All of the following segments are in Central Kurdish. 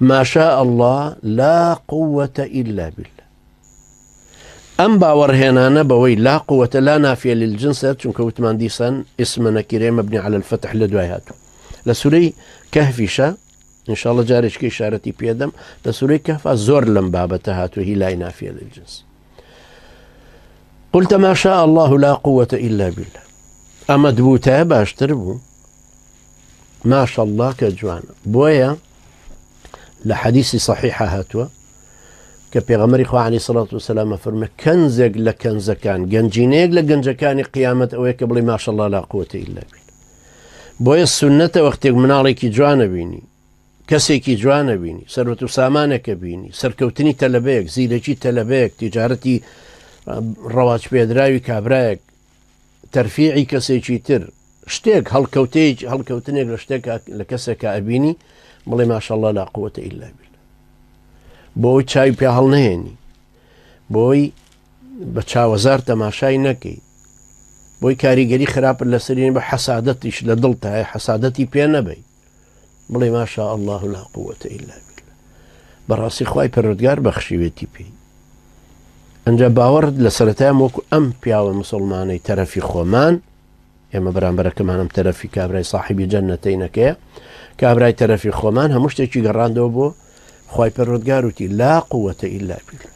ما شاء الله لا قوة إلا بالله. أم باور هنا نبوي لا قوة لا نافية للجنس چونك وتمان ديسان اسم نكير مبني على الفتح لدواياته لسوري كهفشة إن شاء الله جارش كي إشارتي بيدم لسوري كهف زور لم بابتهاته هي لا نافية للجنس. قلت ما شاء الله لا قوة إلا بالله. أما دبوتا باشتربو ما شاء الله كجوان بويا لحديث صحيحة هاتوا كبيغمري خو عليه الصلاة والسلام فرمى كنزق لكنزكان جنجينيق لجنجكان قيامة أويك بلي ما شاء الله لا قوة إلا بالله. بويا السنة وقت منالك جوانا بيني كسيكي جوانا بيني سروت سامانك بيني سركوتني تلبيك زيلجي تلبيك تجارتي رواج بيدراوي كابراك ترفيعي كسيكي تر شتيك هالكوتنيك لشتيك لكسك أبيني بلي ما شاء الله لا قوة إلا بالله. بۆی چاوی پێ هەڵنەهێنی بۆی بە چاوەزار تەماشای نەکەی بۆی کاریگەری خراپت لەسەرین بە حەسادەتیش لە دڵت هەیە حەسادەتی پێ نەبەی بڵێ ما شاء الله لا قوة إلا بالله. بەڕاستی خوای پەروەردگار بەخشیوێتی پێی. ئەنجا باوەڕت لە سەرەتایان وەکو ئەم پیاوە مسلمانەی تەرەفی خۆمان ئێمە بەرامبەرەکەمانم تەرەفی کابرای صاحبی جەنەتەینەکەیە کابرای تەرەفی خۆمان هەموو شتێکی گەڕاندەوە بۆ خوای پەروەردگار وتی لا قوة إلا بالله.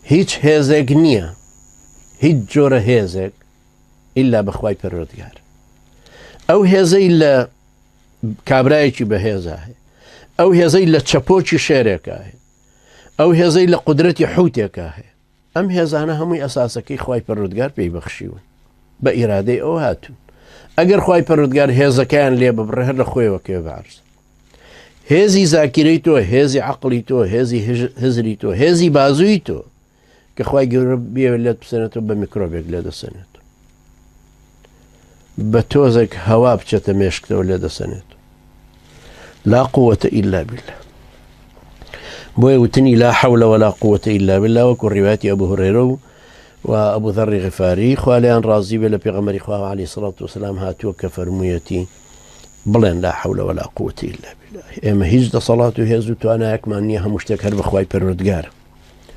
هیچ هێزێک نییە هیچ جۆرە هێزێک ئیلا بە خوای پەروەردگار. ئەو هێزەی لە کابرایەکی بەهێزە هەیە ئەو هێزەی لە چەپۆکی شێرێکە هەیە ئەو هێزەی لە قودرەتی حوتێکە هەیە ئەم هێزانە هەمووی ئەساسەکەی خوای پەروەردگار پێی بەخشیون بە ئیرادەی ئەو هاتوون. ئەگەر خوای پەروەردگار هێزەکەیان لێ ببڕێ هەر لە خۆیەوە کێ بەعرز هێزی زاکرەی تۆ هێزی عەقڵی تۆ هێزی هزری تۆ هێزی بازووی تۆ کە خوای گەورە بێ لێت بسەنێتەوە بە میکرۆبێک لێ دەسەنێت بە تۆزێک هەوا بچێتە مێشکتەوە لێ دەسەنێت. لا قوة إلا بالله. بۆیە وتنی لا حول ولا قوة إلا بالله وەکو ڕیواەتی ئەبوو هورێرە و ئەبوو ذەڕی غفاری خوا لێیان ڕازی بێ لە پێغەمبەری خوا عەلەیهی سەڵات وسەلام هاتووە کە فەرموویەتی بڵێن لا حول ولا قوة إلا بالله. ئێمە هیچ دەسەڵات و هێز و توانایەکمان نییە هەموو شتێک هەر بە خوای پەروەردگارە.